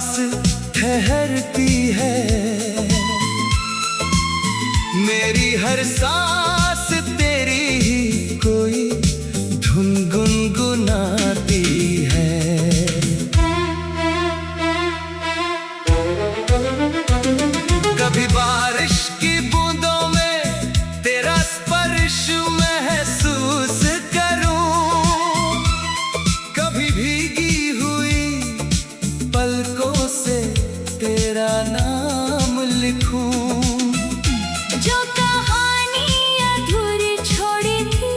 पास ठहरती है। मेरी हर सांस तेरी ही कोई धुन गुनगुनाती है। कभी बारिश की बूंदों में तेरा स्पर्श महसूस करूं, कभी भीगी हुई पलकों से तेरा नाम लिखूं। जो कहानी अधूरी छोड़ी थी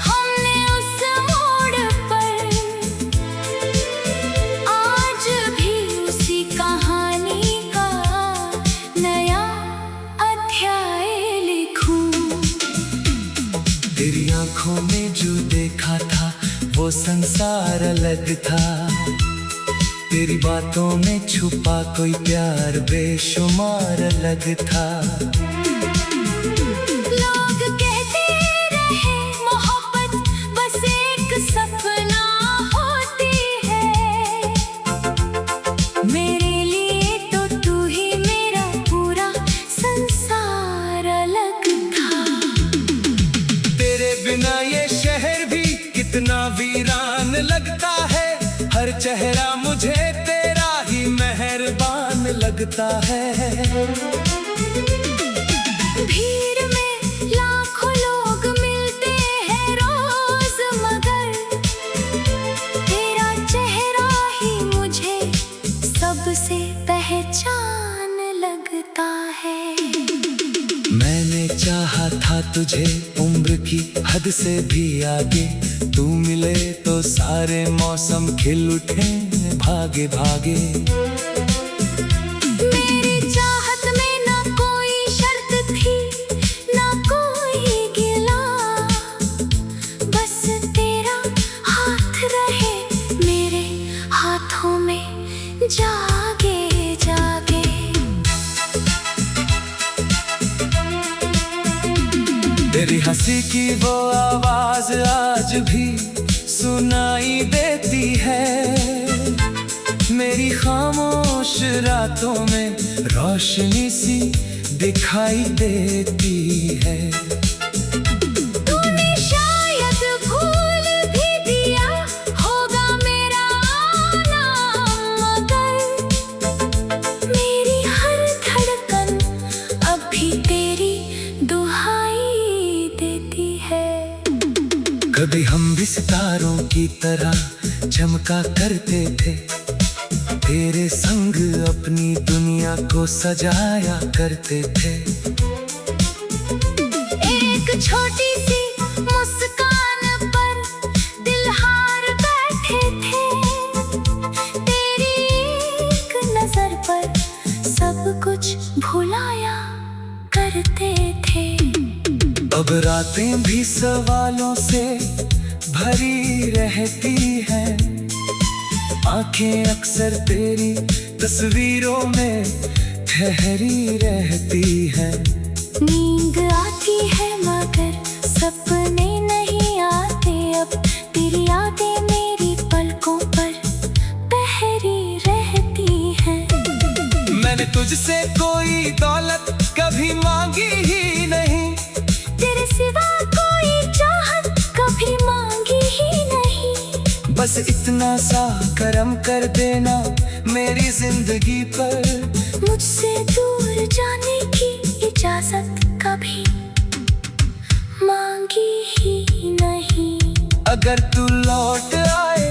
हमने उस मोड़ पर, आज भी उसी कहानी का नया अध्याय लिखूं। तेरी आंखों में जो देखा था वो संसार अलग था। तेरी बातों में छुपा कोई प्यार बेशुमार अलग था। लोग कहते रहे मोहब्बत बस एक सपना होती है, मेरे लिए तो तू ही मेरा पूरा संसार अलग था। तेरे बिना ये शहर भी कितना वीरान लगता है। हर चेहरा मुझे तेरा ही मेहरबान लगता है। भीड़ में लाखों लोग मिलते हैं रोज, मगर तेरा चेहरा ही मुझे सबसे पहचान लगता है। मैंने चाहा था तुझे उम्र की हद से भी आगे, तू मिले तो सारे मौसम खिल उठे भागे भागे। मेरी चाहत में ना कोई शर्त थी ना कोई गिला, बस तेरा हाथ रहे मेरे हाथों में जागे जागे। तेरी हंसी की वो आवाज आज भी सुनाई देती है। मेरी खामोश रातों में रोशनी सी दिखाई देती है। तूने शायद भूल भी दिया होगा मेरा नाम, मगर मेरी हर धड़कन अब भी तेरी दुहाई देती है। कभी हम भी सितारों की तरह चमका करते थे, तेरे संग अपनी दुनिया को सजाया करते थे। एक छोटी सी मुस्कान पर दिल हार बैठे थे, तेरी एक नजर पर सब कुछ भुलाया करते थे। अब रातें भी सवालों से भरी रहती हैं, आंखें अक्सर तेरी तस्वीरों में ठहरी रहती हैं। नींद आती है मगर सपने नहीं आते, अब तेरी यादें मेरी पलकों पर पहरी रहती हैं। मैंने तुझसे कोई दौलत कभी मांगी ही नहीं, तेरे सिवा कोई चाहत कभी मांगी ही नहीं। बस इतना सा करम कर देना मेरी जिंदगी पर, मुझसे दूर जाने की इजाजत कभी मांगी ही नहीं। अगर तू लौट आए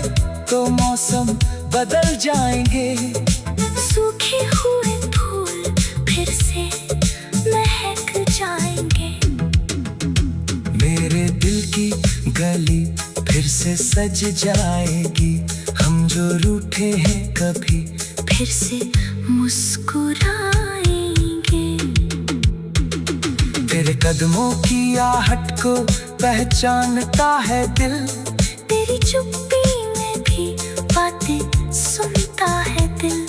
तो मौसम बदल जाएंगे, सूखे हुए फूल फिर से महक जाएंगे। मेरे दिल की गली फिर से सज जाएगी, हम जो रूठे हैं कभी फिर से मुस्कुराएंगे। तेरे कदमों की आहट को पहचानता है दिल, तेरी चुप्पी में भी बातें सुनता है दिल।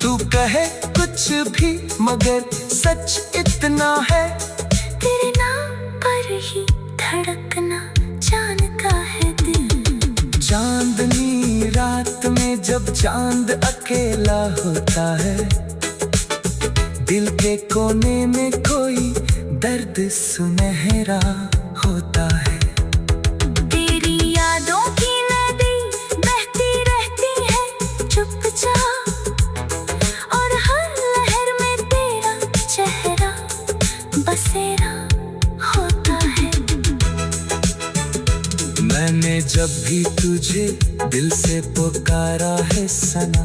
तू कहे कुछ भी मगर सच इतना है, तेरे नाम पर ही धड़कना जानता है दिल। चांदनी रात में जब चांद अकेला होता है, दिल के कोने में कोई दर्द सुनहरा होता है। तेरी यादों की नदी बहती रहती है चुपचाप, और हर लहर में तेरा चेहरा बसेरा होता है। मैंने जब भी तुझे दिल से पुकारा है सना,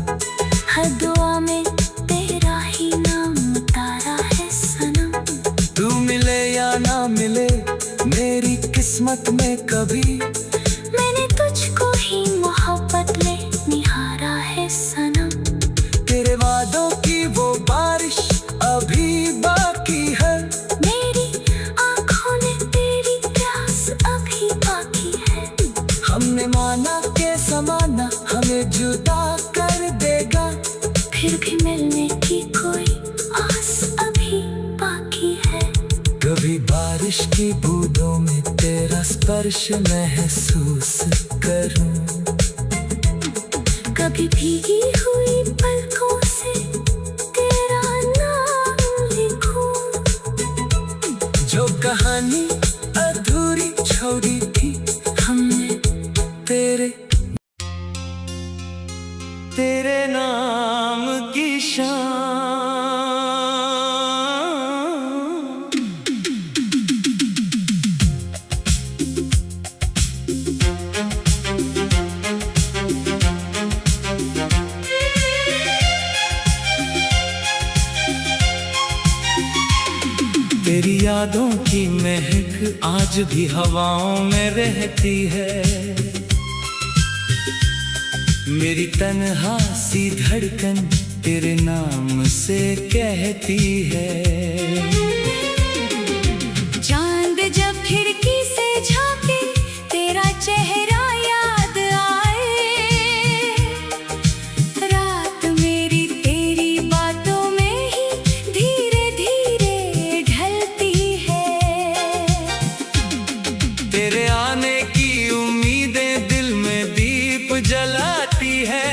हर दुआ में तेरा ही नाम उतारा है सनम। तू मिले या ना मिले मेरी किस्मत में कभी, मैंने तुझको ही मोहब्बत में निहारा है सनम। तेरे वादों की वो बारिश अभी बाकी है, मेरी आँखों ने तेरी प्यास अभी बाकी है। हमने माना के समाना हमें जुदा कर देगा, फिर भी मिलने की कोई आस अभी बाकी है। कभी बारिश की बूंदों में तेरा स्पर्श महसूस करूं, कभी भीगी हुई पलकों से तेरा नाम लिखूं। जो कहानी अधूरी छोड़ी थी हमने तेरे नाम की शान। तेरी यादों की महक आज भी हवाओं में रहती है, मेरी तन्हा सी धड़कन तेरे नाम से कहती है। चांद जब खिड़की से झांके तेरा चेहरा याद आए, रात मेरी तेरी बातों में ही धीरे धीरे ढलती है। तेरे आने की उम्मीदें दिल में दीप जलाती है,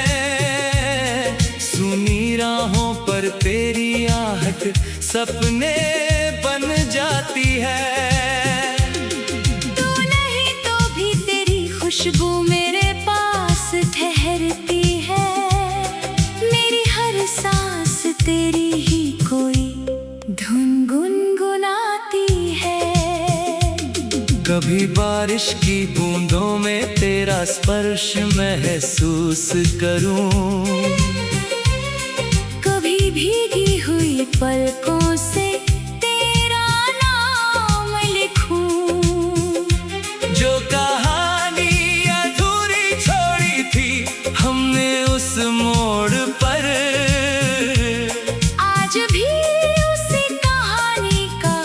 सुनी राहों पर तेरी आहट सपने बन जाती है। तू नहीं तो भी तेरी खुशबू मेरे पास ठहरती है, मेरी हर सांस तेरी ही कोई धुन गुनगुनाती है। कभी बारिश की बूंदों में तेरा स्पर्श महसूस करूं, कभी भीगी हुई पलकों से तेरा नाम लिखूं। जो कहानी अधूरी छोड़ी थी हमने उस मोड़ पर, आज भी उसी कहानी का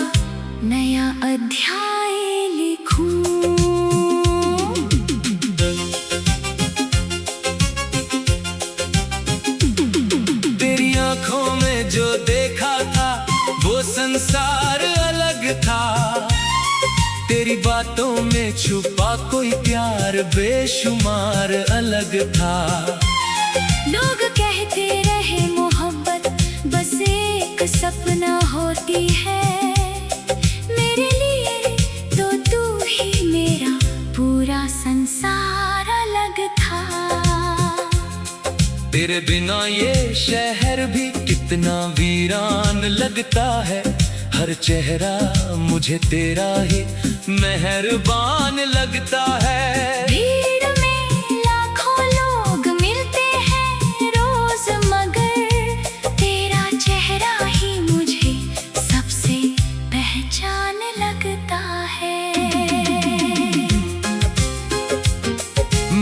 नया अध्याय लिखूं। तेरी आंखों में जो देखा था वो संसार अलग था, तेरी बातों में छुपा कोई प्यार बेशुमार अलग था। लोग कहते रहे मोहब्बत बस एक सपना होती है, मेरे लिए तो तू ही मेरा पूरा संसार अलग था। तेरे बिना ये शहर भी कितना वीरान लगता है, हर चेहरा मुझे तेरा ही मेहरबान लगता है। भीड़ में लाखों लोग मिलते हैं रोज, मगर तेरा चेहरा ही मुझे सबसे पहचान लगता है।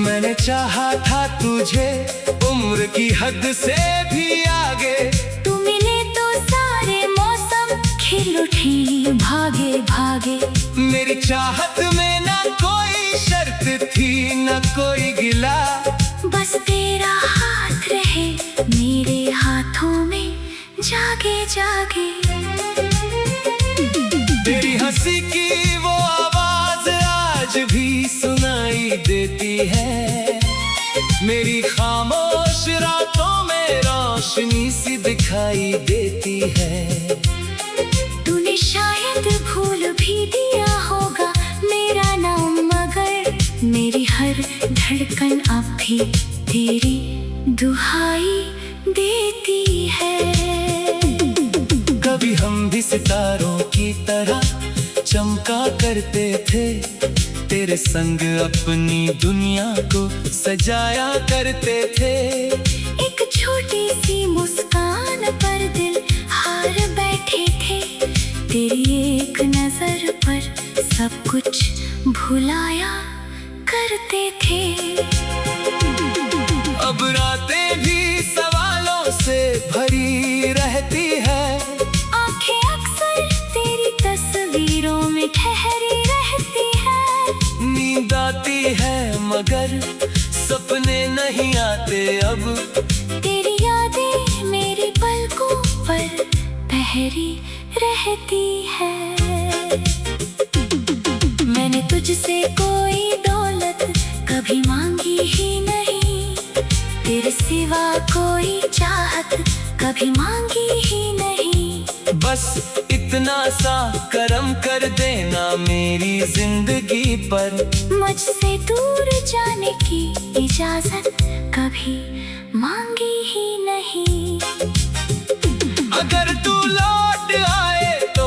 मैंने चाहा था तुझे उम्र की हद से भी आगे, तू मिले तो सारे मौसम खिल उठे भागे भागे। मेरी चाहत में ना कोई शर्त थी ना कोई गिला, बस तेरा हाथ रहे मेरे हाथों में जागे जागे। तेरी हंसी की वो आवाज आज भी सुनाई देती है, मेरी खामोश रातों में रोशनी सी दिखाई देती है। तूने शायद भूल भी दिया होगा मेरा नाम, मगर मेरी हर धड़कन अब भी तेरी दुहाई देती है। कभी हम भी सितारों की तरह चमका करते थे, तेरे संग अपनी दुनिया को सजाया करते थे। एक छोटी सी मुस्कान पर दिल हार बैठे थे, तेरी एक नजर पर सब कुछ भुलाया करते थे। अब रातें भी सवालों से भरी रहती है, आंखें अक्सर तेरी तस्वीरों में ठहरी रहती है। नींद आती है मगर सपने नहीं आते अब, तेरी यादें मेरी पलकों पर ठहरी रहती है। मैंने तुझसे कोई दौलत कभी मांगी ही नहीं, तेरे सिवा कोई चाहत कभी मांगी ही नहीं। बस इतना सा करम कर देना मेरी जिंदगी पर, मुझसे दूर जाने की इजाजत कभी मांगी ही नहीं। अगर तू लौट आए तो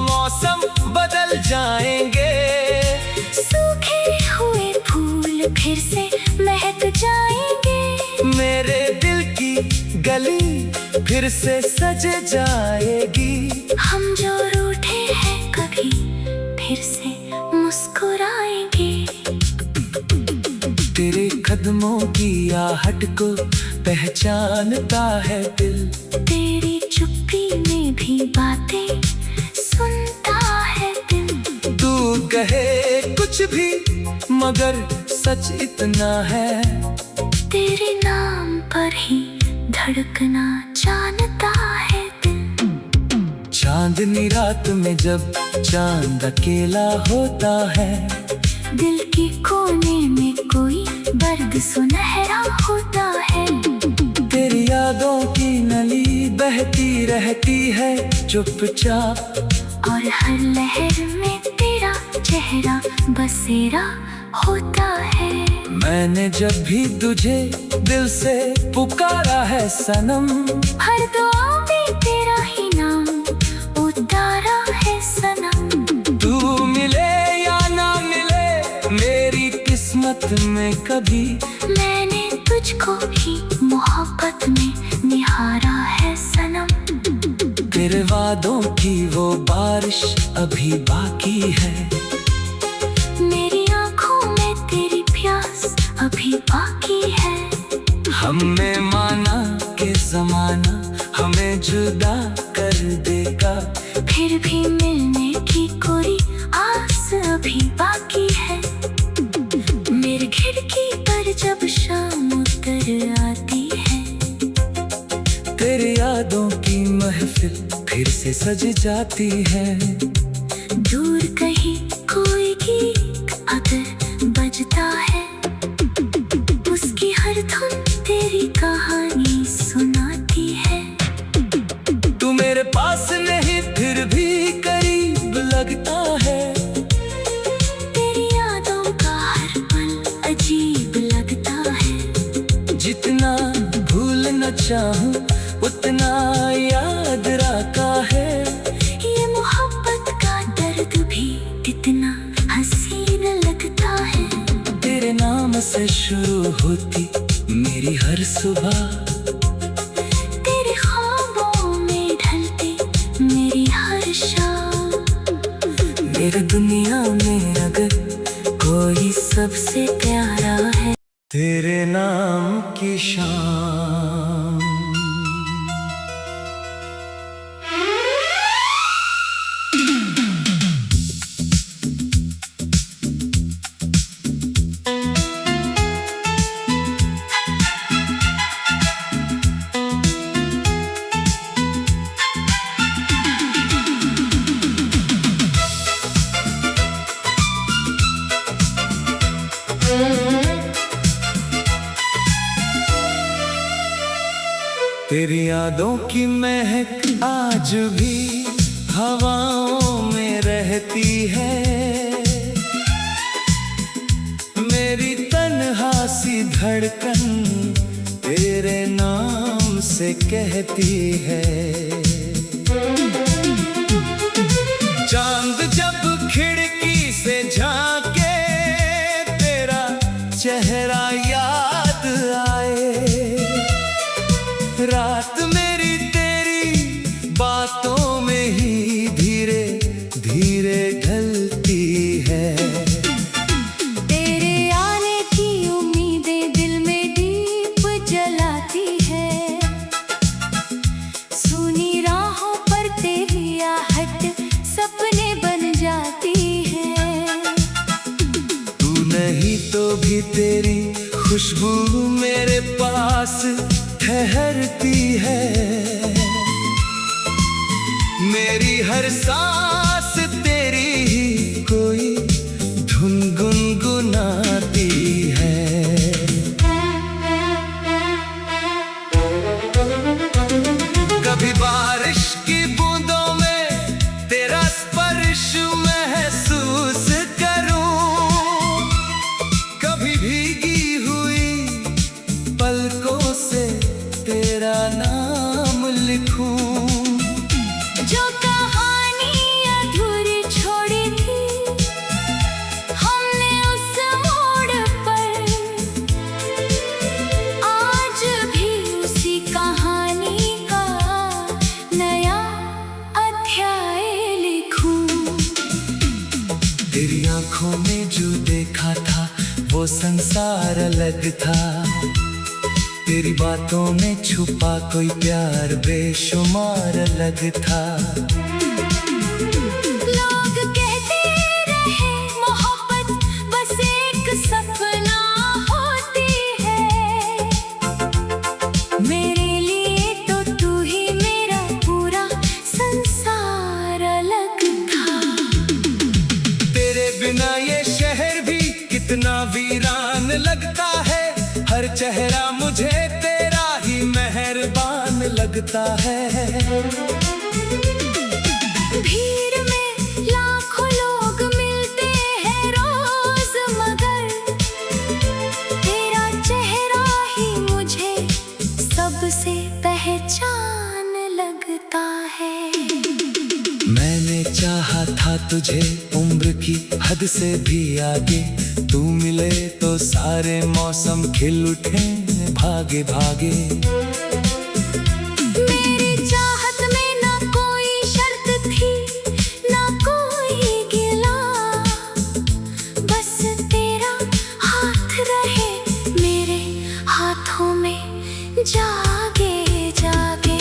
मौसम बदल जाएंगे, सूखे हुए फूल फिर से महक जाएंगे। मेरे दिल की गली फिर से सज जाएगी। हम जो रूठे हैं कभी फिर से मुस्कुराएंगे। तेरे कदमों की आहट को पहचानता है दिल, तेरी चुप्पी में भी बातें सुनता है दिल। तू कहे कुछ भी मगर सच इतना है, तेरे नाम पर ही धड़कना जानता है दिल। चांदनी रात में जब चांद अकेला होता है, दिल के कोने में कोई दर्द सुनहरा होता है। तेरी यादों की नली बहती रहती है चुपचाप, और हर लहर में तेरा चेहरा बसेरा होता है। मैंने जब भी तुझे दिल से पुकारा है सनम, हर दुआ में तेरा ही नाम उतारा है सनम। तू मिले या ना मिले मेरी किस्मत में कभी, मैंने तुझको ही मोहब्बत में निहारा है सनम। तेरे वादों की वो बारिश अभी बाकी है, मेरी आंखों में तेरी प्यास अभी बाकी है। हमने माना कि जमाना हमें जुदा कर देगा, फिर भी मिलने की कोई आस अभी बाकी है। मेरी खिड़की पर जब शाम उतर आती है, तेरी यादों की महफिल फिर से सज जाती है। दूर कहीं कोई गीत अगर बजता है, उसकी हर धुन तेरी कहानी सुनाती है। तू मेरे पास नहीं फिर भी करीब लगता है, तेरी यादों का हर पल अजीब लगता है। जितना भूलना चाहूं उतना याद रखा है। ये मोहब्बत का दर्द भी कितना हसीन लगता है। तेरे नाम से शुरू होती मेरी हर सुबह, तेरे ख्वाबों में ढलती मेरी हर शाम। मेरी दुनिया में अगर कोई सबसे प्यारा है, तेरे नाम की शाम। यादों की महक आज भी हवाओं में रहती है। मेरी तन्हा सी धड़कन तेरे नाम से कहती है। चांद जब खिड़की से झांके तेरा चेहरा याद आए। रात मेरी तेरी बातों में ही धीरे धीरे ढलती है। तेरे आने की उम्मीदें दिल में दीप जलाती है। सुनी राहों पर तेरी आहट सपने बन जाती है। तू नहीं तो भी तेरी खुशबू मेरे पास ठहरती है। मेरी हर सांस तेरी ही कोई धुन गुनगुनाती है। कभी बारिश की बूंदों में तेरा स्पर्श महसूस करूं। कभी भीगी हुई पलकों से तेरा नाम लिखूं। जो कहानी अधूरी छोड़ी थी हमने उस मोड़ पर, आज भी उसी कहानी का नया अध्याय लिखूं। तेरी आंखों में जो देखा था वो संसार अलग था। तेरी बातों में छुपा कोई प्यार बेशुमार अलग था। लोग कहते रहे मोहब्बत बस एक सपना होती है। मेरे लिए तो तू ही मेरा पूरा संसार अलग था। तेरे बिना ये शहर भी कितना वीरान लगता है। हर चेहरा मुझे तेरा ही मेहरबान लगता है। भीड़ में लाखों लोग मिलते हैं रोज, मगर तेरा चेहरा ही मुझे सबसे पहचान लगता है। मैंने चाहा था तुझे उम्र की हद से भी आगे। तू मिले तो सारे मौसम खिल उठे भागे भागे। मेरी चाहत में ना कोई शर्त थी ना कोई गिला। बस तेरा हाथ रहे मेरे हाथों में जागे जागे।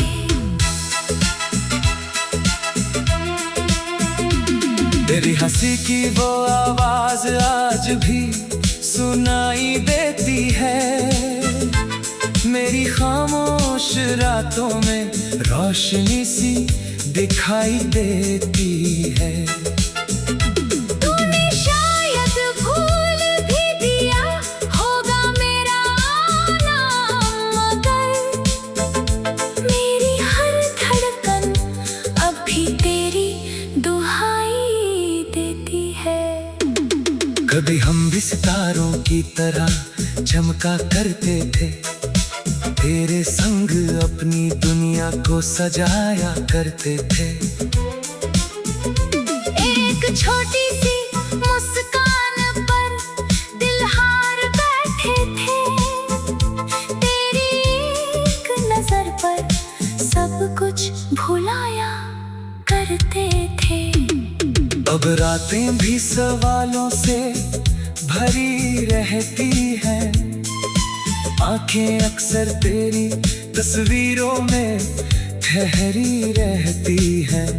तेरी हंसी की वो आवाज आज भी सुनाई देती है। मेरी खामोश रातों में रोशनी सी दिखाई देती है। तूने शायद भूल भी दिया होगा मेरा नाम, मगर मेरी हर धड़कन अब भी तेरी दुहाई देती है। कभी हम भी सितारों की तरह चमका करते थे। तेरे संग अपनी दुनिया को सजाया करते थे। एक छोटी सी मुस्कान पर दिल हार बैठे थे। तेरी एक नजर पर सब कुछ भुलाया करते थे। अब रातें भी सवालों से भरी रहती हैं। आंखें अक्सर तेरी तस्वीरों में ठहरी रहती हैं।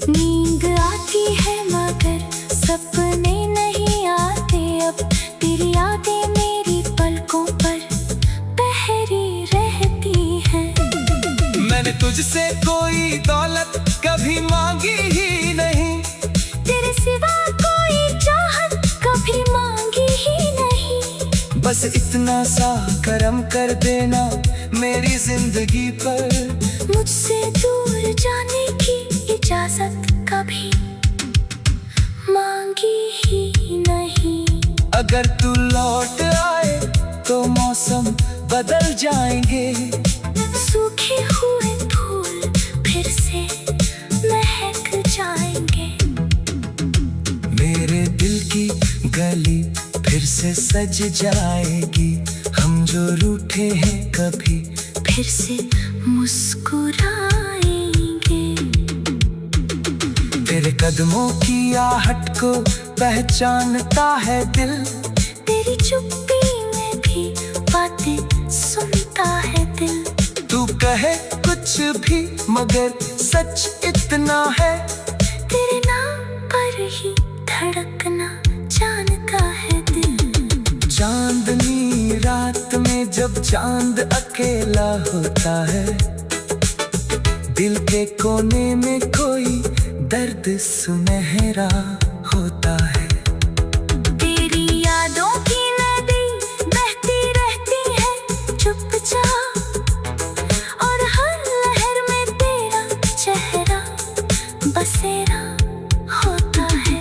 नींद आती है मगर सपने नहीं आते। अब तेरी यादें मेरी पलकों पर पहरी रहती हैं। मैंने तुझसे कोई दौलत कभी मांगी ही नहीं। तेरे सिवा कोई चाहत कभी मांगी ही नहीं। बस इतना सा करम कर देना मेरी जिंदगी पर मुझसे दूर जाने की इजाजत कभी मांगी ही नहीं। अगर तू लौट आए तो मौसम बदल जाएंगे, सूखे हुए फूल फिर से महक जाएंगे। मेरे दिल की गली फिर से सज जाएगी, हम जो रूठे हैं कभी फिर से मुस्कुराएंगे। तेरे कदमों की आहट को पहचानता है दिल, तेरी चुप्पी में भी बातें सुनता है दिल। तू कहे कुछ भी मगर सच इतना है, तेरे नाम पर ही धड़कना जानता है दिल। चांदनी रात में जब चांद अकेला होता है, दिल के कोने में कोई दर्द सुनहरा होता है। तेरी यादों की नदी बहती रहती है चुपचाप, और हर लहर में तेरा चेहरा बसेरा होता है।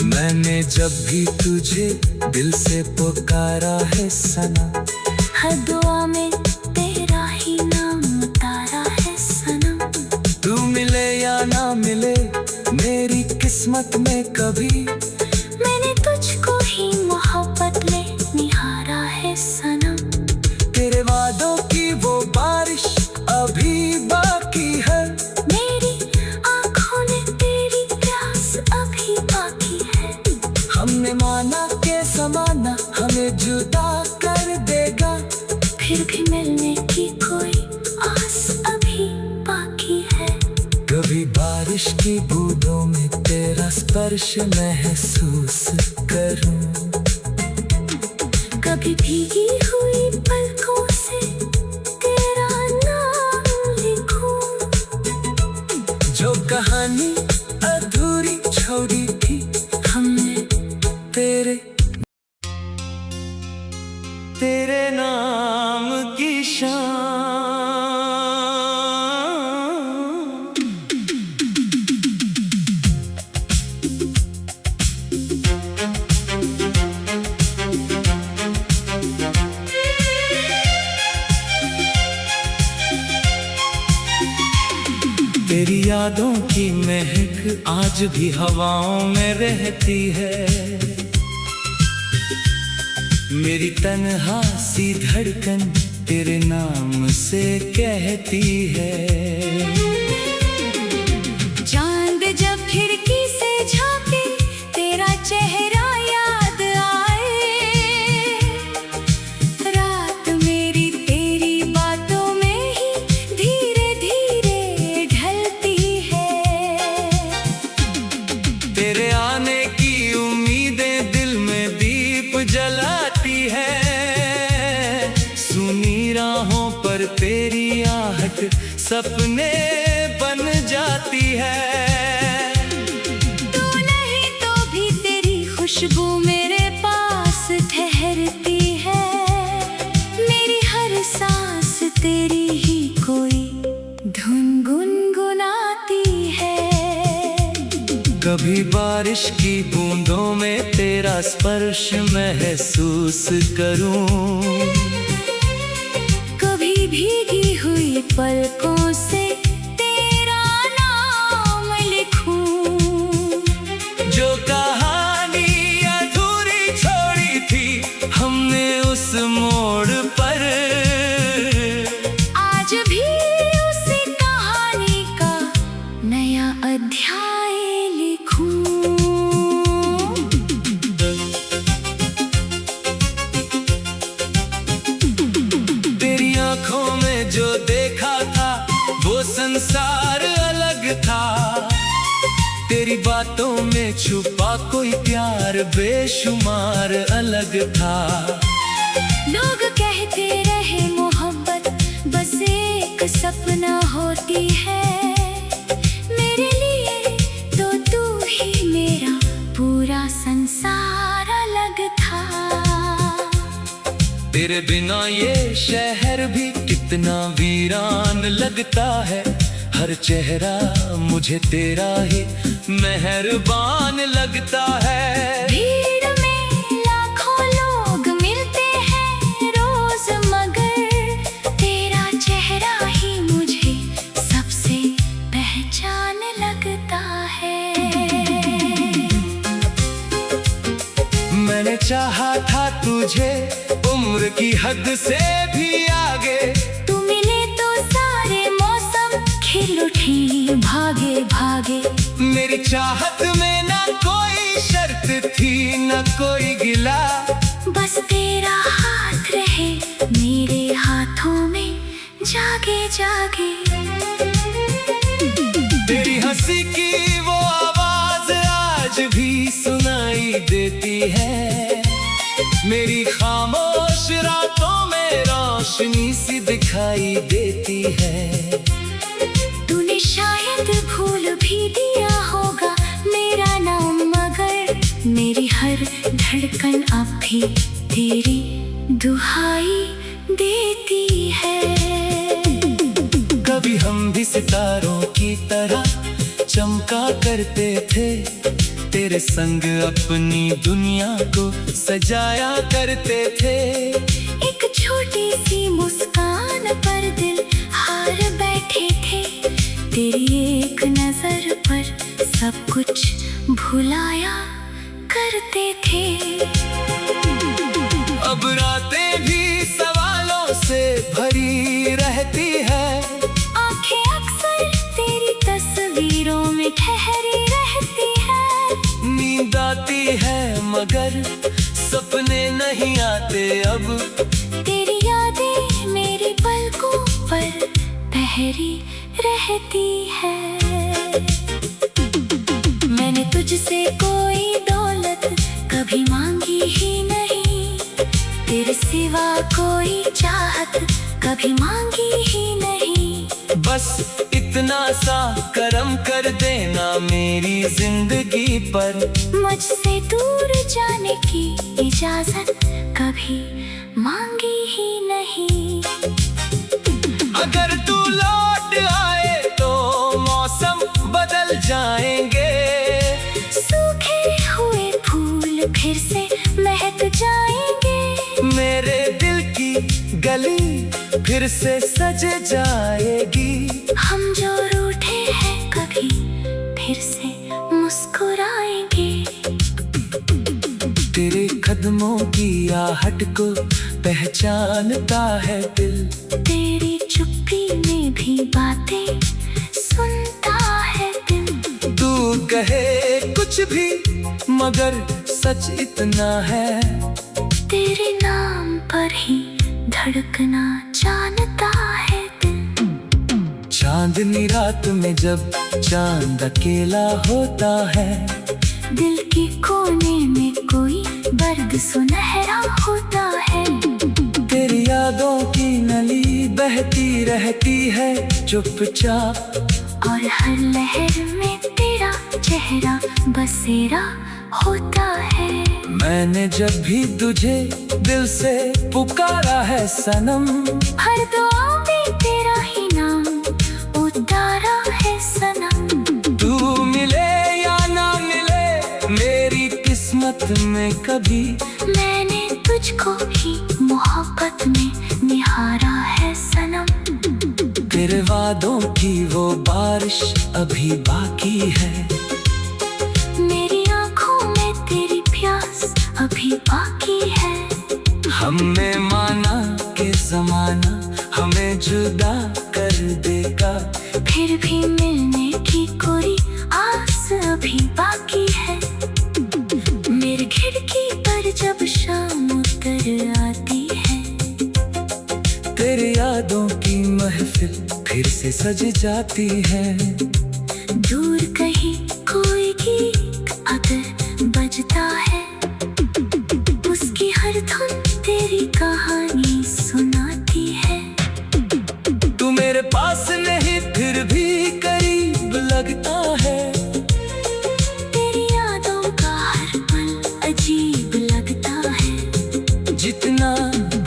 मैंने जब भी तुझे दिल से पुकारा है सना, हर दुआ में तेरा ही नाम उतारा है सनम। तू मिले या ना मिले मेरी किस्मत में कभी, मैंने तुझको ही मोहब्बत में निहारा है सनम। तेरे वादों की वो बारिश अभी बाकी है, मेरी आँखों ने तेरी प्यास अभी बाकी है। हमने माना के समाना हमें जुदा कर देगा, फिर भी मिलने की कोई आस अभी बाकी है। कभी बारिश की बूंदों में तेरा स्पर्श महसूस करूं, कभी भीगी हुई पलकों से तेरा नाम लिखूं। जो कहानी अधूरी छोड़ी थी हमने तेरे नाम की शान। तेरी यादों की महक आज भी हवाओं में रहती है, मेरी तन्हा सी धड़कन तेरे नाम से कहती है। चांद जब खिड़की से झांके तेरा चेहरा याद आए, रात मेरी तेरी बातों में ही धीरे धीरे ढलती है। तेरे आने की उम्मीदें दिल में दीप जलाती है, सुनी राहों पर तेरी आहट सपने बन जाती है। तू नहीं तो भी तेरी खुशबू मेरे पास ठहरती है, मेरी हर सांस तेरी ही कोई धुन गुनगुनाती है। कभी बारिश की बूंदों में तेरा स्पर्श महसूस करूं, कभी भीगी हुई पलकों से तेरा नाम लिखूं। जो कहानी अधूरी छोड़ी थी हमने उस मोड़ पर, आज भी उसी कहानी का नया अध्याय लिखूं। तेरी आंखों में जो देखा था वो संसार अलग था, तेरी बातों में छुपा कोई प्यार बेशुमार अलग था। लोग कहते रहे मोहब्बत बस एक सपना होती है, मेरे लिए तो तू ही मेरा पूरा संसार अलग था। तेरे बिना ये शहर भी कितना कितना वीरान लगता है, हर चेहरा मुझे तेरा ही मेहरबान लगता है। भीड़ में लाखों लोग मिलते हैं रोज, मगर तेरा चेहरा ही मुझे सबसे पहचान लगता है। मैंने चाहा था तुझे उम्र की हद से भी आगे, तू मिले तो सारे मौसम खिल उठे भागे भागे। मेरी चाहत में ना कोई शर्त थी न कोई गिला, बस तेरा हाथ रहे मेरे हाथों में जागे जागे। तेरी हंसी की वो आवाज आज भी सुनाई देती है, मेरी खामोश रातों में रोशनी सी दिखाई देती है। तूने शायद भूल भी दिया होगा मेरा नाम, मगर मेरी हर धड़कन अब भी तेरी दुहाई देती है। कभी हम भी सितारों की तरह चमका करते थे, तेरे संग अपनी दुनिया को सजाया करते थे। एक छोटी सी मुस्कान पर दिल हार बैठे थे, तेरी एक नजर पर सब कुछ भुलाया करते थे। अब रातें भी सवालों से भरी रहती है, आंखें अक्सर तेरी तस्वीरों में ठहरी रहती है। नींद आती है मगर सपने नहीं आते अब, तेरी यादें मेरी पलकों पर ठहरी रहती है। मैंने तुझसे कोई दौलत कभी मांगी ही नहीं, तेरे सिवा कोई चाहत कभी मांगी ही नहीं। बस इतना सा करम कर देना मेरी जिंदगी पर, मुझसे दूर जाने की इजाजत कभी मांगी ही नहीं। अगर तू लौट आए तो मौसम बदल जाएंगे, सूखे हुए फूल फिर से महक जाएंगे, मेरे दिल की गली फिर से सज जाएगी। हम जो रूठे हैं कभी फिर से मुस्कुराएंगे। तेरे कदमों की आहट को पहचानता है दिल, तेरी चुप्पी में भी बातें सुनता है दिल। तू कहे कुछ भी मगर सच इतना है, तेरे नाम पर ही धड़कना जानता है दिल। चांदनी रात में जब चांद अकेला होता है, दिल के कोने में कोई दर्द सुनहरा होता है। तेरी यादों की नली बहती रहती है चुपचाप, और हर लहर में तेरा चेहरा बसेरा होता है। मैंने जब भी तुझे दिल से पुकारा है सनम, हर दुआ में तेरा ही नाम उतारा है सनम। तू मिले या ना मिले मेरी किस्मत में कभी, मैंने तुझको ही मोहब्बत में निहारा है सनम। तेरे वादों की वो बारिश अभी बाकी है, मेरी आंखों में तेरी प्यास अभी बाकी है। हमने माना कि जमाना हमें जुदा कर देगा, फिर भी मिलने की कोई आस अभी बाकी है। मेरी खिड़की पर जब शाम उतर आती है, तेरी यादों की महफिल फिर से सज जाती है। दूर कहीं कोई गीत अगर बजता है, उसकी हर धुन तेरी कहानी सुनाती है। तू मेरे पास नहीं फिर भी करीब लगता है, तेरी यादों का हर पल अजीब लगता है। जितना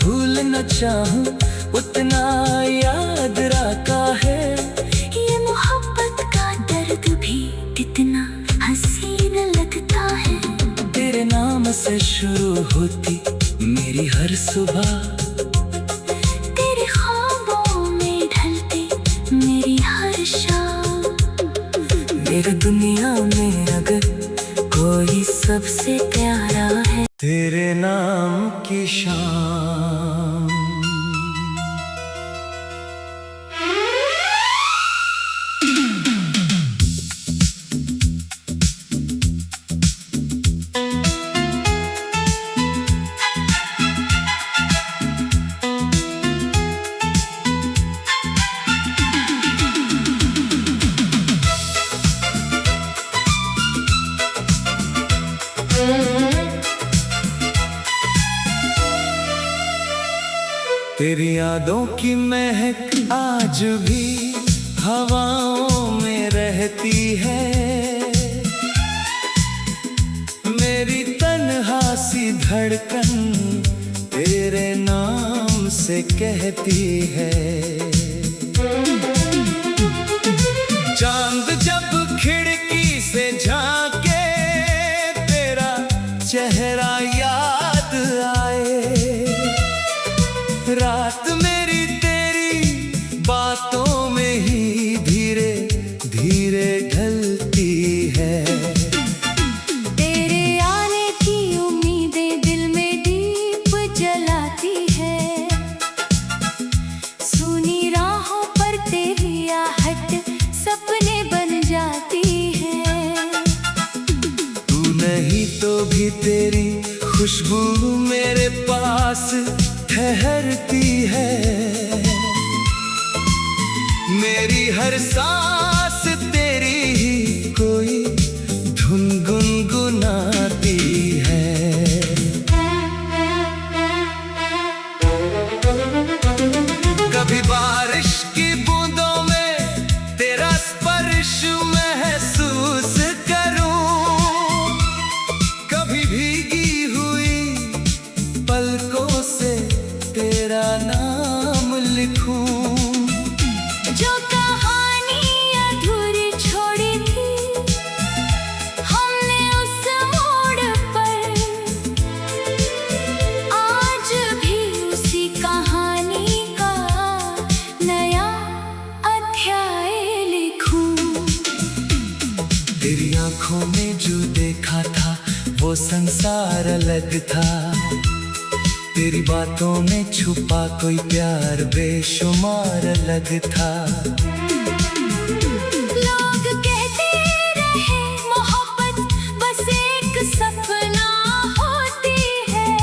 भूलना चाहूं उतना से शुरू होती मेरी हर सुबह, तेरे ख्वाबों में ढलती मेरी हर शाम। मेरी दुनिया में अगर कोई सबसे प्यारा है, तेरे नाम की शाम। तेरी यादों की महक आज भी हवाओं में रहती है, मेरी तन्हा सी धड़कन तेरे नाम से कहती है। चांद जब खिड़की से झांके तेरा चेहरा याद आए, रात मेरी तेरी बातों में ही धीरे धीरे ढलती है। तेरे आने की उम्मीदें दिल में दीप जलाती है, सुनी राहों पर तेरी आहट सपने बन जाती है। तू नहीं तो भी तेरी खुशबू मेरे पास ठहरती है, मेरी हर सांस तेरी ही कोई धुन गुनगुनाती है। कभी बारिश की बूंदों में तेरा स्पर्श महसूस करूं, कभी भीगी हुई पलकों से तेरा नाम लिखूं। जो कहानी अधूरी छोड़ी थी हमने उस मोड़ पर, आज भी उसी कहानी का नया अध्याय लिखूं। तेरी आंखों में जो देखा था वो संसार अलग था, तेरी बातों में छुपा कोई प्यार बेशुमार अलग था। लोग कहते रहे मोहब्बत बस एक सपना होती है,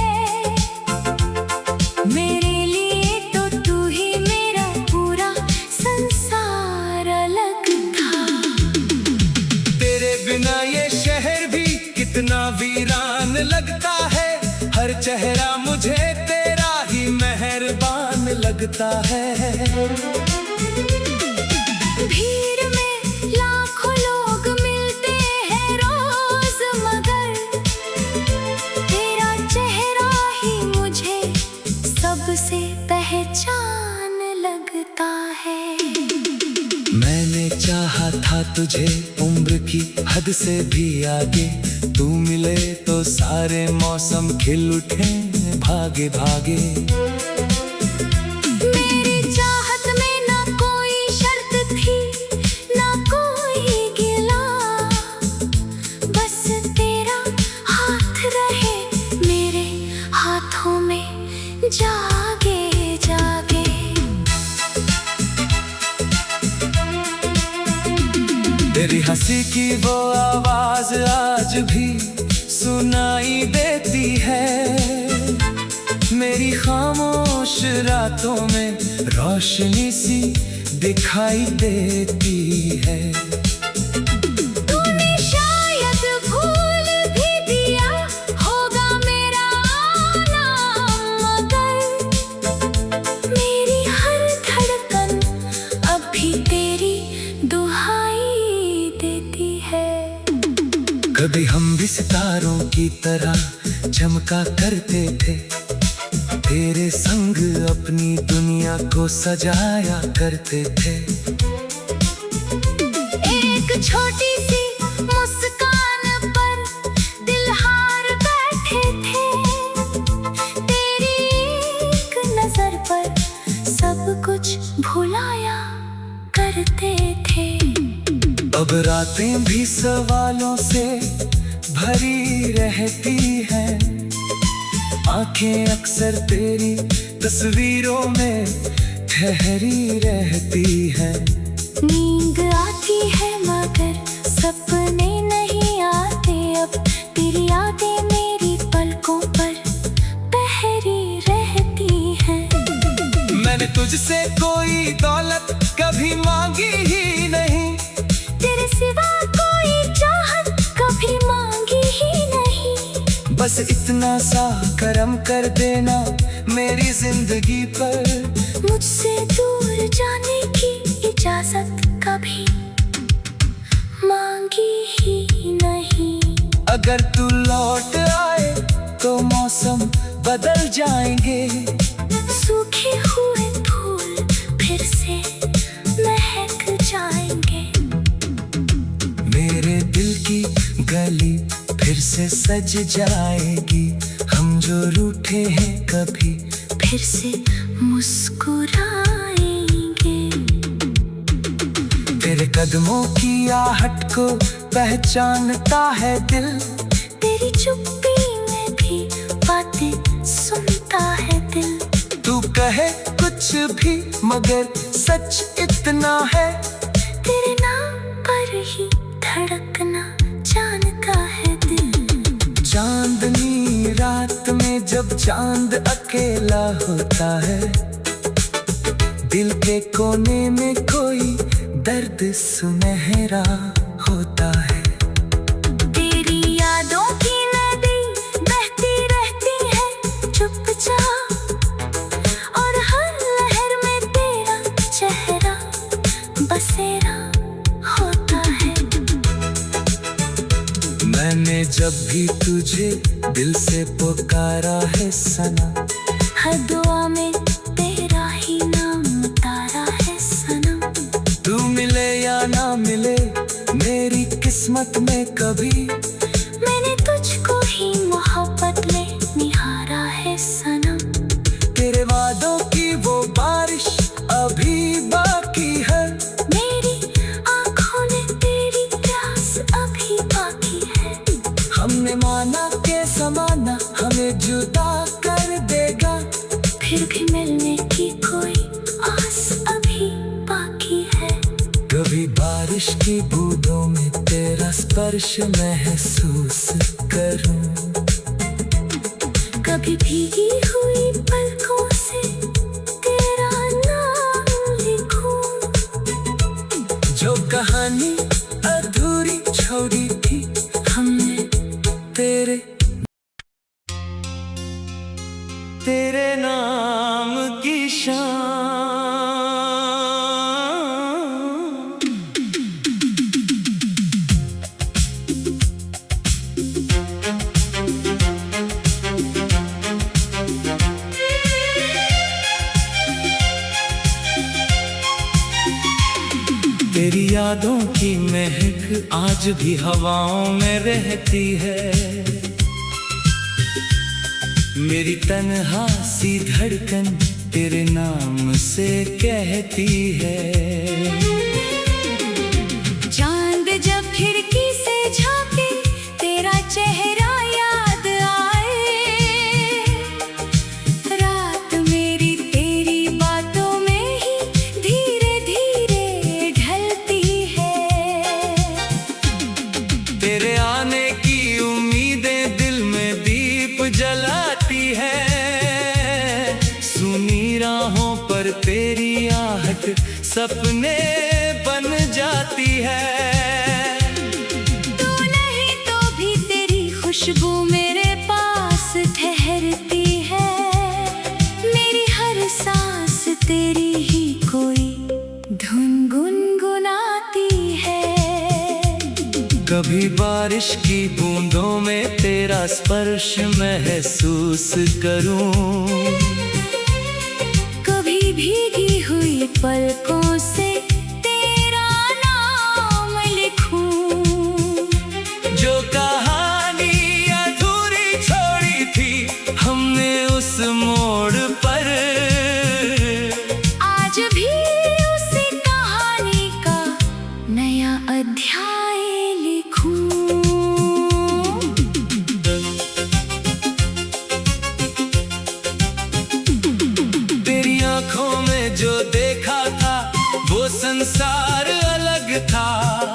मेरे लिए तो तू ही मेरा पूरा संसार अलग था। तेरे बिना ये शहर भी कितना वीरान लगता है, हर चेहरा मुझे तेरा ही मेहरबान लगता है। भीड़ में लाखों लोग मिलते हैं रोज, मगर तेरा चेहरा ही मुझे सबसे पहचान लगता है। मैंने चाहा था तुझे उम्र की हद से भी आगे, तू मिले तो सारे मौसम खिल उठे भागे भागे। मेरी चाहत में ना कोई शर्त थी ना कोई गिला, बस तेरा हाथ रहे मेरे हाथों में जागे जागे। तेरी हंसी की वो आवाज आज भी सुनाई देती है, मेरी खामोश रातों में रोशनी सी दिखाई देती है। तूने शायद भूल भी दिया होगा मेरा नाम, मगर मेरी हर धड़कन अब भी तेरी दुहाई देती है। कभी हम भी सितारों की तरह चमका करते थे, तेरे संग अपनी दुनिया को सजाया करते थे। एक छोटी सी मुस्कान पर दिल हार बैठे करते थे। अब रातें भी सवालों से भरी रहती हैं, आंखें अक्सर तेरी तस्वीरों में ठहरी रहती हैं। नींद आती है मगर सपने नहीं आते, अब तेरी यादें मेरी पलकों पर पहरी रहती हैं। मैंने तुझसे कोई दौलत कभी मांगी ही नहीं, तेरे सिवा कोई चाहत कभी मांगी ही नहीं। बस इतना सा करम कर देना मेरी जिंदगी पर, मुझसे दूर जाने की इजाजत कभी मांगी ही नहीं। अगर तू लौट आए तो मौसम बदल जाएंगे, सूखे हुए फूल फिर से महक जाएंगे। मेरे दिल की गली फिर से सज जाएगी, हम जो रूठे हैं कभी फिर से मुस्कुराएंगे। तेरे कदमों की आहट को पहचानता है दिल, तेरी चुप्पी में भी बातें सुनता है दिल। तू कहे कुछ भी मगर सच इतना है, तेरे नाम पर ही धड़कना जानता है दिल। चांदनी रात में जब चांद अकेला होता है, दिल के कोने में कोई दर्द सुनहरा होता है। तेरी यादों की नदी बहती रहती है चुपचाप, और हर लहर में तेरा चेहरा बसेरा होता है। मैंने जब भी तुझे दिल से पुकारा है सना, हर दुआ में तेरा ही नाम उतारा है सनम। तू मिले या ना मिले मेरी किस्मत में कभी, मैंने तुझको ही मोहब्बत में निहारा है सनम। तेरे वादों की वो बारिश अभी बाकी है, मेरी आंखों में तेरी प्यास अभी बाकी है। हमने माना के समाना हमें जुदा कर देगा, फिर भी मिलने की कोई आस अभी बाकी है। कभी बारिश की बूंदों में तेरा स्पर्श महसूस करूं, कभी भीगी हुई पलकों से तेरा नाम लिखूं। जो कहानी अधूरी छोड़ी थी हमने तेरे नाम की शान। तेरी यादों की महक आज भी हवाओं में रहती है, मेरी तन्हा सी धड़कन तेरे नाम से कहती है। चांद जब खिड़की से झांके तेरा चेहरा याद आए, रात मेरी तेरी बातों में ही धीरे धीरे ढलती है। तेरे आने की उम्मीदें दिल में दीप जलाती है, सुनी राहों पर तेरी आहट सपने बन जाती है। तू नहीं तो भी तेरी खुशबू मेरे पास ठहरती है, मेरी हर सांस तेरी ही कोई धुन गुनगुनाती है। कभी बारिश की बूंदों में तेरा स्पर्श महसूस करूं, कभी भीगी हुई पलकों से तेरा नाम लिखूं। जो कहानी अधूरी छोड़ी थी हमने उस मोड़ पर, आज भी उसी कहानी संसार अलग था।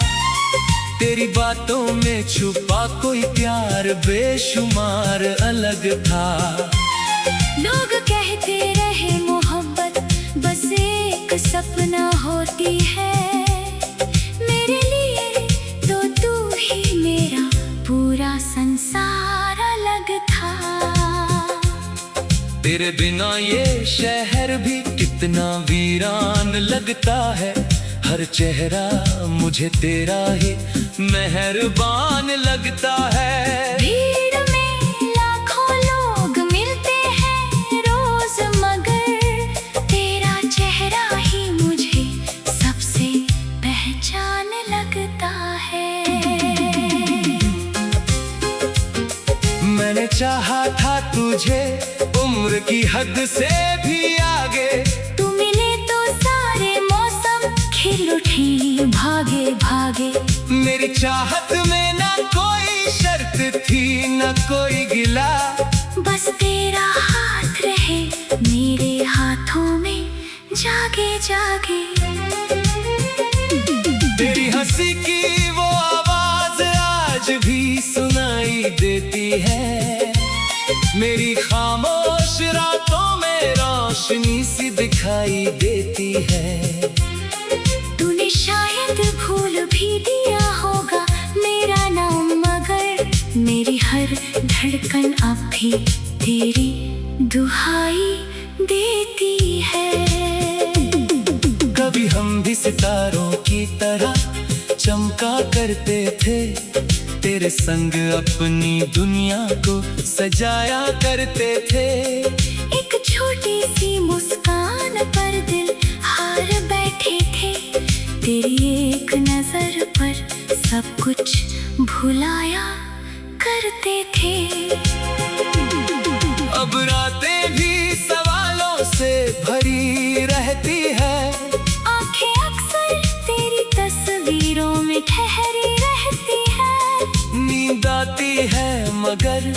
तेरी बातों में छुपा कोई प्यार बेशुमार अलग था। लोग कहते रहे मोहब्बत बस एक सपना होती है, मेरे लिए तो तू ही मेरा पूरा संसार अलग था। तेरे बिना ये शहर भी कितना वीरान लगता है, हर चेहरा मुझे तेरा ही मेहरबान लगता है। भीड़ में लाखों लोग मिलते हैं रोज, मगर तेरा चेहरा ही मुझे सबसे पहचान लगता है। मैंने चाहा था तुझे उम्र की हद से भी आगे, तू मिले तो सारे मौसम खिल उठे भागे भागे। मेरी चाहत में ना कोई शर्त थी ना कोई गिला, बस तेरा हाथ रहे मेरे हाथों में जागे जागे। तेरी हंसी की वो आवाज आज भी सुनाई देती है, मेरी खामोश रातों में रोशनी सी दिखाई देती है। तूने शायद भूल भी दिया होगा मेरा नाम, मगर मेरी हर धड़कन अब भी तेरी दुहाई देती है। कभी हम भी सितारों की तरह चमका करते थे, तेरे संग अपनी दुनिया को सजाया करते थे। एक छोटी सी मुस्कान पर दिल हार बैठे थे, तेरी एक नजर पर सब कुछ भुलाया करते थे। अब रातें भी सवालों से भरी रहती है, आंखें अक्सर तेरी तस्वीरों में ठहरी रहती है। नींद आती है मगर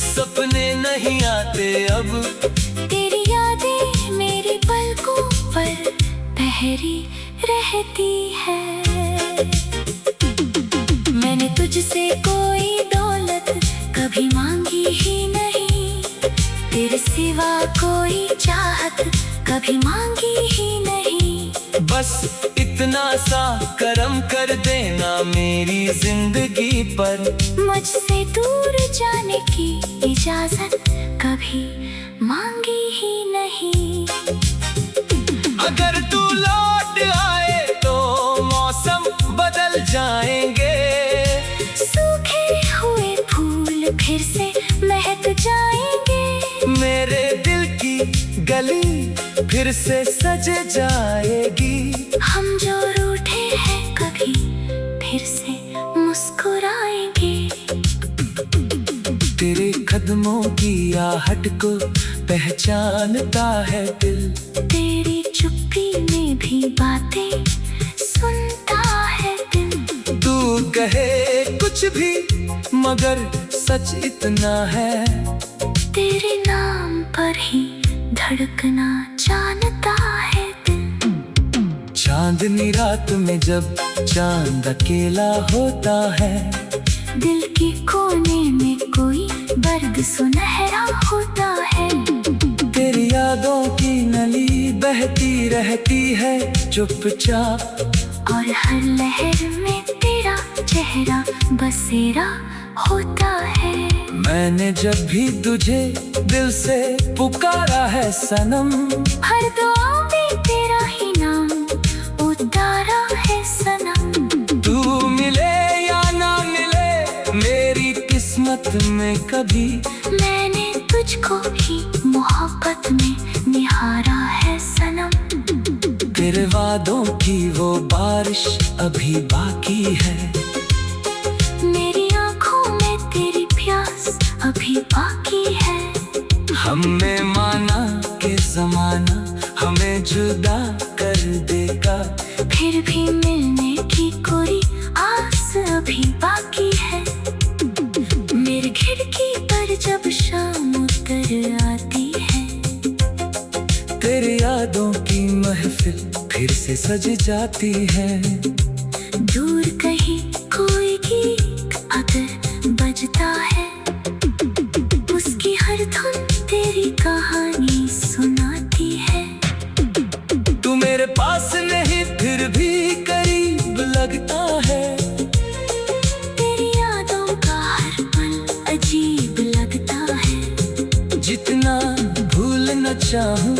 सपने नहीं आते अब, तेरी यादें मेरी पलकों पर ठहरी रहती है। मैंने तुझसे कोई दौलत कभी मांगी ही नहीं, तेरे सिवा कोई चाहत कभी मांगी ही नहीं। बस इतना सा करम कर देना मेरी जिंदगी पर, मुझसे दूर जाने की इजाजत कभी मांगी ही नहीं। अगर तू लौट आए तो मौसम बदल जाएंगे, सूखे हुए फूल फिर से महक जाएंगे। मेरे दिल की गली फिर से सज जाएगी। हम जो रूठे हैं कभी फिर से मुस्कुराएंगे। तेरे कदमों की आहट को पहचानता है दिल, तेरी चुप्पी में भी बातें सुनता है दिल। तू कहे कुछ भी मगर सच इतना है, तेरे नाम पर ही धड़कना जानता है दिल। चांदनी रात में जब चांद अकेला होता है, दिल के कोने में कोई दर्द सुनहरा होता है। तेरी यादों की नली बहती रहती है चुपचाप, और हर लहर में तेरा चेहरा बसेरा होता है। मैंने जब भी तुझे दिल से पुकारा है सनम, हर दुआ में तेरा ही नाम उतारा है सनम। तू मिले या ना मिले मेरी किस्मत में कभी, मैंने तुझको ही मोहब्बत में निहारा है सनम। तेरे वादों की वो बारिश अभी बाकी है, मेरी आंखों में तेरी प्यास अभी बाकी है। हमने माना कि जमाना हमें जुदा कर देगा, फिर भी मिलने की कोई आस अभी बाकी है। मेरी खिड़की पर जब शाम उतर आती है, तेरी यादों की महफिल फिर से सज जाती है। दूर कहीं कोई गीत अगर बजता है, उसकी हर धुन तेरी कहानी सुनाती है। तू मेरे पास नहीं फिर भी करीब लगता है। तेरी यादों का हर पल अजीब लगता है। जितना भूलना चाहूं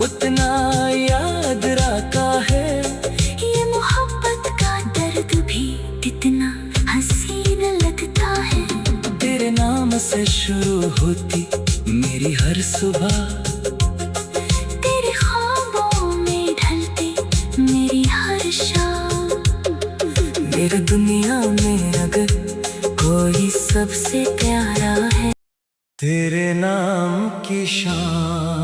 उतना याद रखा है। ये मोहब्बत का दर्द भी कितना हसीन लगता है। तेरे नाम से शुरू होती मेरी हर सुबह, तेरे ख्वाबों में ढलती मेरी हर शाम। मेरी दुनिया में अगर कोई सबसे प्यारा है, तेरे नाम की शाम।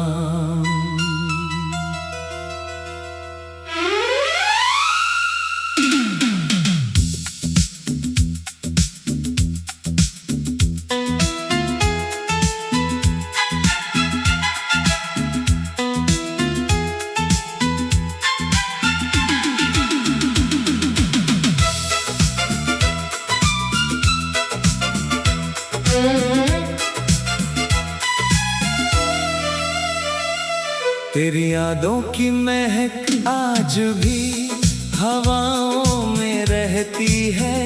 तेरी यादों की महक आज भी हवाओं में रहती है।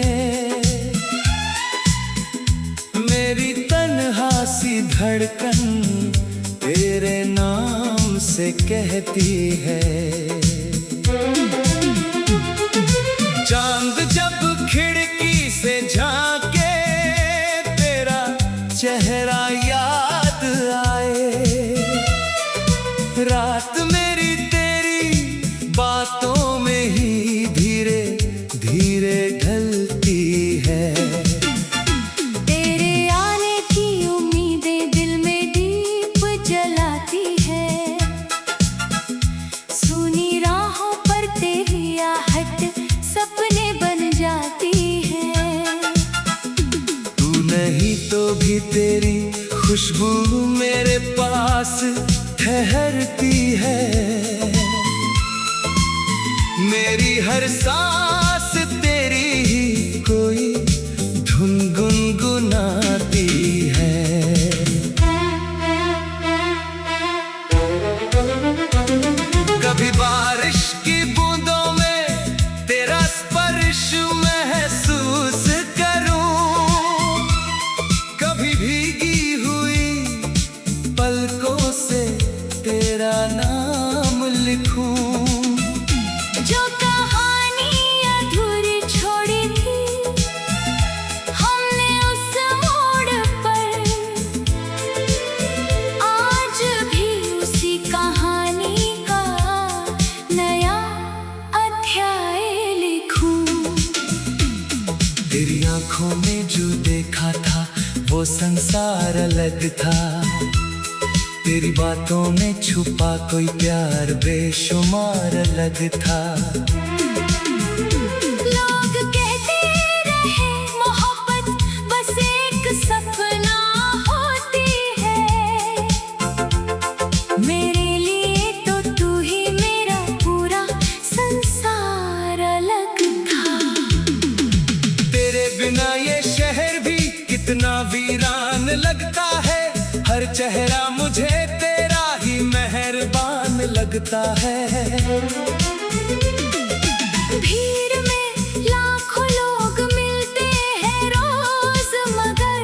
मेरी तन्हा सी धड़कन तेरे नाम से कहती है। चांद जब खिड़की से झांके तेरा चेहरा याद आए। रात मेरी तेरी बातों में ही धीरे धीरे ढलती है। तेरे आने की उम्मीदें दिल में दीप जलाती है। सुनी राहों पर तेरी आहट सपने बन जाती है। तू नहीं तो भी तेरी खुशबू मेरे पास ठहरती है। मेरी हर सांस तेरी ही कोई धुन गुनगुनाती है। कभी बारिश की बूंदों में तेरा स्पर्श महसूस करूं, कभी भीगी हुई पलकों से तेरा नाम लिखूं। जो कहानी अधूरी छोड़ी थी हमने उस मोड़ पर, आज भी उसी कहानी का नया अध्याय लिखूं। तेरी आंखों में जो देखा था वो संसार अलग था। तेरी बातों में छुपा कोई प्यार बेशुमार अलग था। लोग कहते रहे मोहब्बत बस एक सपना होती है। मेरे लिए तो तू ही मेरा पूरा संसार अलग था। तेरे बिना ये शहर भी कितना वीरान लगता है। हर चेहरा मुझे तेरा ही मेहरबान लगता है। भीड़ में लाखों लोग मिलते हैं रोज, मगर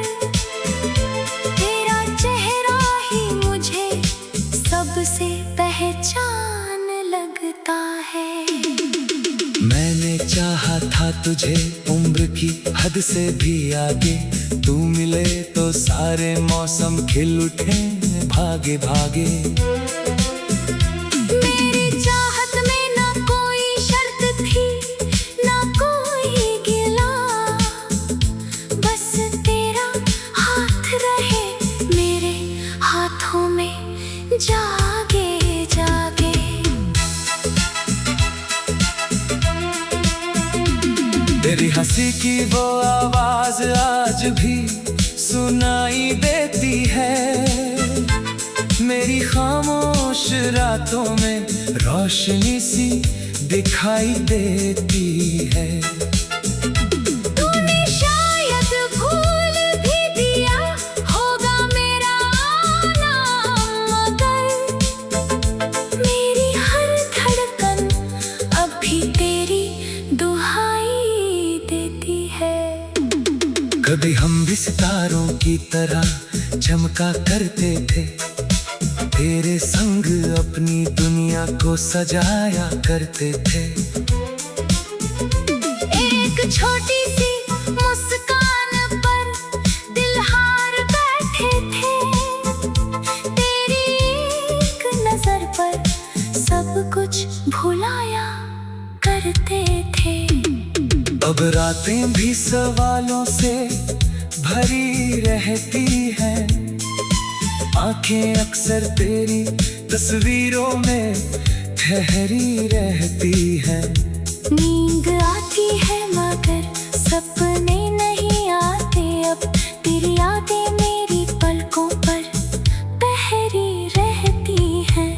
तेरा चेहरा ही मुझे सबसे पहचान लगता है। मैंने चाहा था तुझे उम्र की हद से भी आगे। तू मिले तो सारे मौसम खिल उठे भागे भागे। मेरी चाहत में ना कोई शर्त थी ना कोई गिला, बस तेरा हाथ रहे मेरे हाथों में जागे जागे। तेरी हंसी की वो आवाज आज भी सुनाई देती है। मेरी खामोश रातों में रोशनी सी दिखाई देती है। तूने शायद भूल भी दिया होगा मेरा नाम, मगर मेरी हर धड़कन अब भी तेरी दुहाई देती है। कभी हम भी सितारों की तरह चमका करते थे, तेरे संग अपनी दुनिया को सजाया करते थे। एक छोटी सी मुस्कान पर दिल हार बैठे थे, तेरी एक नजर पर सब कुछ भुलाया करते थे। अब रातें भी सवालों से भरी रहती हैं, आंखें अक्सर तेरी तस्वीरों में ठहरी रहती हैं। नींद आती है मगर सपने नहीं आते, अब तेरी यादें मेरी पलकों पर पहरी रहती हैं।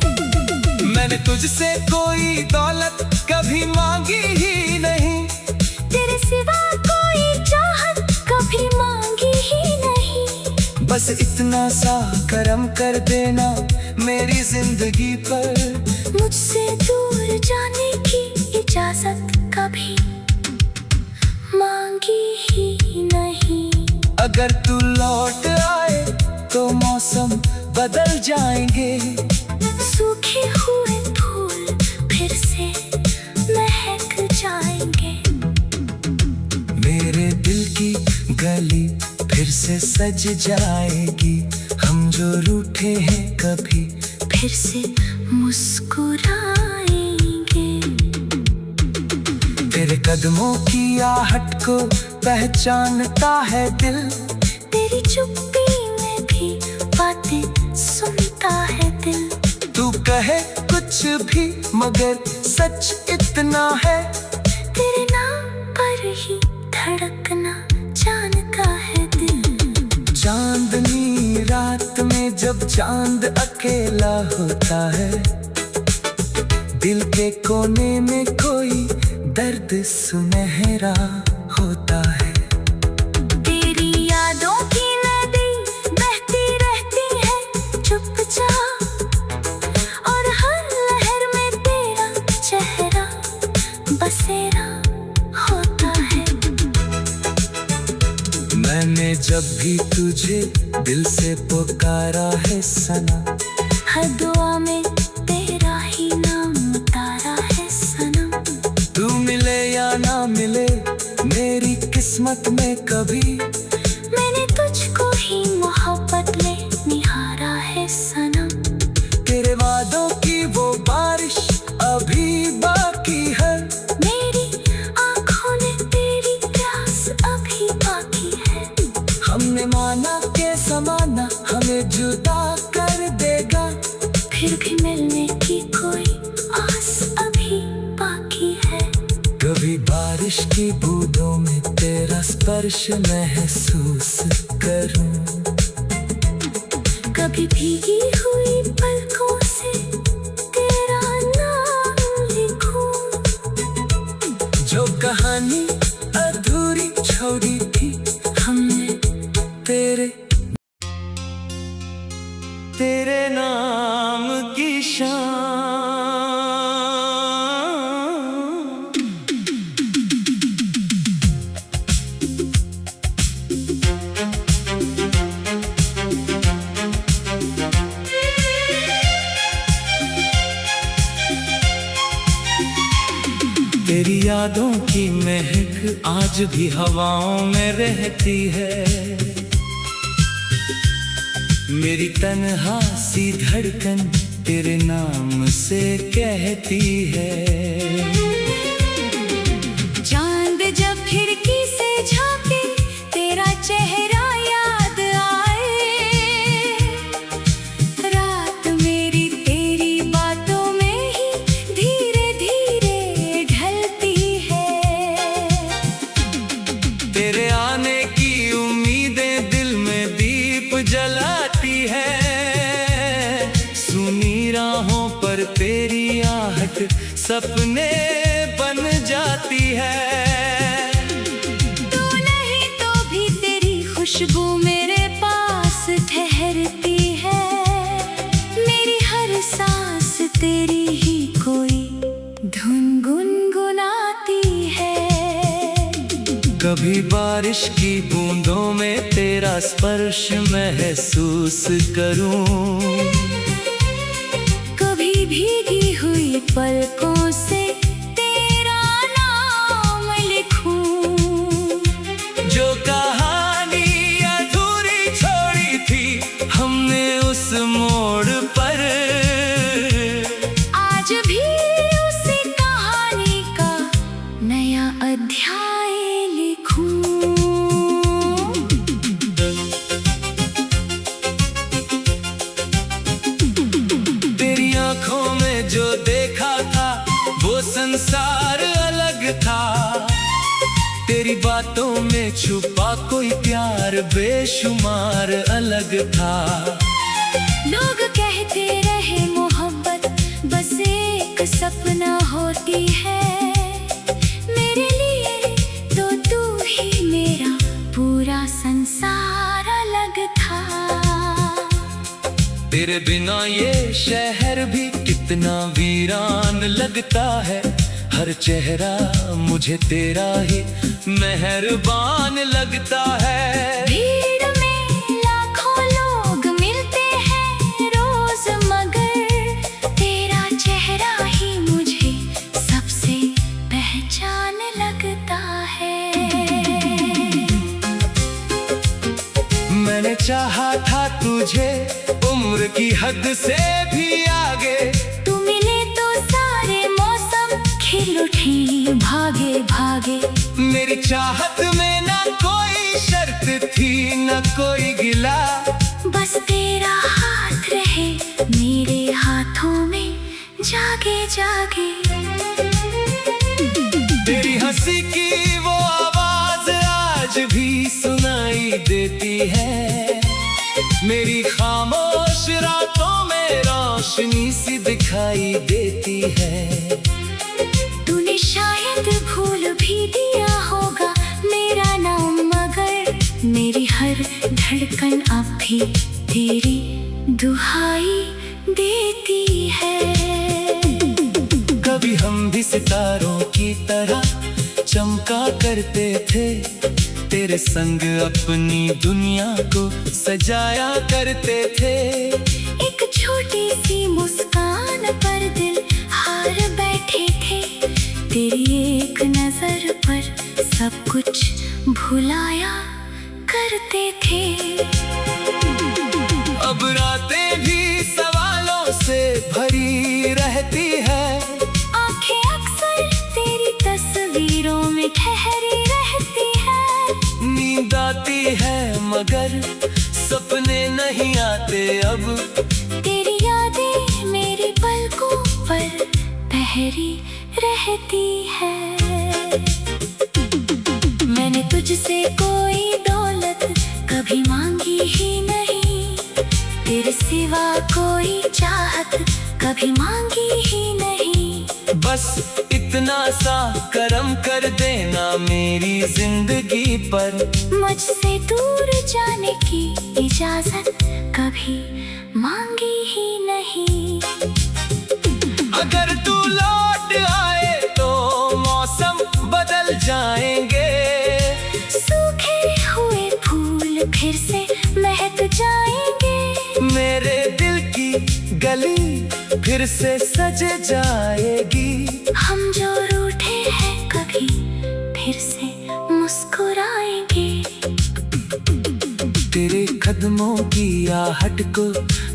मैंने तुझसे कोई दौलत कभी मांगी ही नहीं, तेरे सिवा कोई चाहत कभी मांगी ही नहीं। बस इतना सा करम कर देना मेरी जिंदगी पर, मुझसे दूर जाने की इजाजत कभी मांगी ही नहीं। अगर तू लौट आए तो मौसम बदल जाएंगे, सूखे हुए फूल फिर से महक जाएंगे। मेरे दिल की गली फिर से सज जाएगी, हम जो रूठे हैं कभी फिर से मुस्कुराएंगे। तेरे कदमों की आहट को पहचानता है दिल, तेरी चुप्पी में भी बातें सुनता है दिल। तू कहे कुछ भी मगर सच इतना है, तेरे नाम पर ही धड़कना जानता है दिल। चांदनी रात में जब चांद अकेला होता है, दिल के कोने में कोई दर्द सुनहरा होता है। तेरी यादों की नदी बहती रहती है चुपचाप, और हर लहर में तेरा चेहरा बसेरा होता है। मैंने जब भी तुझे दिल से पुकारा है सना, हर दुआ में तेरा ही नाम उतारा है सनम। तू मिले या ना मिले मेरी किस्मत में कभी, मैंने तुझको ही मोहब्बत में निहारा है सनम। तेरे वादों की वो बारिश अभी बाकी है, मेरी आंखों ने तेरी प्यास अभी बाकी है। हमने माना के समाना हमें जुदा कर देगा, फिर भी मिलने की कोई आस अभी बाकी है। कभी बारिश की बूंदों में तेरा स्पर्श महसूस करूं, कभी भीगी हुई पलकों से तेरा नाम लिखूं। जो कहानी अधूरी छोड़ी थी हमने तेरे नाम की शान। तेरी यादों की महक आज भी हवाओं में रहती है, मेरी तन्हा सी धड़कन तेरे नाम से कहती है। चांद जब खिड़की से झांके तेरा चेहरा याद आए, रात मेरी तेरी बातों में ही धीरे धीरे ढलती है। तेरे आने की उम्मीदें दिल में दीप जलाती है, सुनी राहों पर तेरी आहट सपने खुशबू मेरे पास ठहरती है, मेरी हर सांस तेरी ही कोई धुन गुनगुनाती है। कभी बारिश की बूंदों में तेरा स्पर्श महसूस करूं, कभी भीगी हुई पलकों से तेरा नाम लिखूं। जो कहानी अधूरी छोड़ी थी हमने उस मोड़ पर, आज भी उसी कहानी का नया अध्याय लिखूं। तेरी आंखों में जो देखा था वो संसार अलग था, तेरी बातों में छुपा कोई प्यार बेशुमार अलग था। लोग कहते रहे मोहब्बत बस एक सपना होती है, मेरे लिए तो तू ही मेरा पूरा संसार अलग था। तेरे बिना ये शहर भी कितना वीरान लगता है, हर चेहरा मुझे तेरा ही मेहरबान लगता है। भीड़ में लाखों लोग मिलते हैं रोज, मगर तेरा चेहरा ही मुझे सबसे पहचान लगता है। मैंने चाहा था तुझे उम्र की हद से भी आगे, तू मिले तो सारे मौसम खिल उठे भागे भागे। मेरी चाहत में ना कोई शर्त थी ना कोई गिला, बस तेरा हाथ रहे मेरे हाथों में जागे जागे। तेरी हंसी की वो आवाज आज भी सुनाई देती है, मेरी खामोश रातों में रोशनी सी दिखाई देती है। तूने शायद भूल भी दिया होगा मेरा नाम, मगर मेरी हर धड़कन अब भी तेरी दुहाई देती है। कभी हम भी सितारों की तरह चमका करते थे, तेरे संग अपनी दुनिया को सजाया करते थे। एक छोटी सी मुस्कान पर दिल हार बैठे थे, तेरी एक नजर पर सब कुछ भुलाया करते थे। अब रातें भी सवालों से भरी रहती है, आंखें अक्सर तेरी तस्वीरों में ठहरी रहती है। नींद आती है मगर सपने नहीं आते अब, तेरी यादें मेरी पलकों पर ठहरी रहती है। मैंने तुझसे कोई दौलत कभी मांगी ही नहीं, तेरे सिवा कोई चाहत कभी मांगी ही नहीं। बस इतना सा करम कर देना मेरी जिंदगी पर, मुझसे दूर जाने की इजाजत कभी मांगी ही नहीं। अगर तू लौट आए तो मौसम बदल जाएंगे, सूखे हुए फूल फिर से महक जाएंगे, मेरे दिल की गली फिर से सज जाएगी। हम जो रूठे हैं कभी फिर से मुस्कुराएंगे। तेरे कदमों की आहट को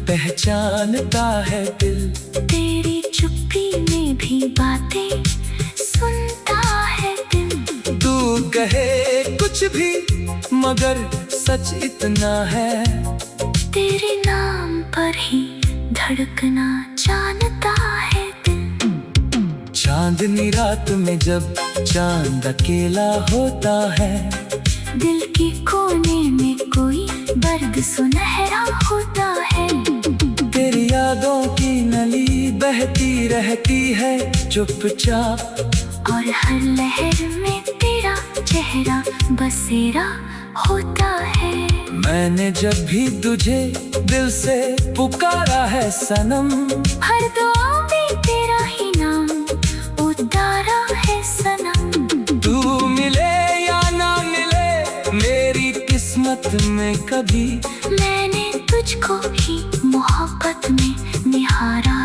पहचानता है दिल, तेरी चुप्पी में भी बातें सुनता है दिल। तू कहे कुछ भी मगर सच इतना है, तेरे नाम पर ही धड़कना जानता है दिल। चांदनी रात में जब चांद अकेला होता है, दिल के कोने में कोई दर्द सुनहरा होता है। तेरी यादों की नली बहती रहती है चुपचाप, और हर लहर में तेरा चेहरा बसेरा होता है। मैंने जब भी तुझे दिल से पुकारा है सनम, हर दुआ में तेरा ही नाम उतारा है सनम। तू मिले या ना मिले मेरी किस्मत में कभी, मैंने तुझको ही मोहब्बत में निहारा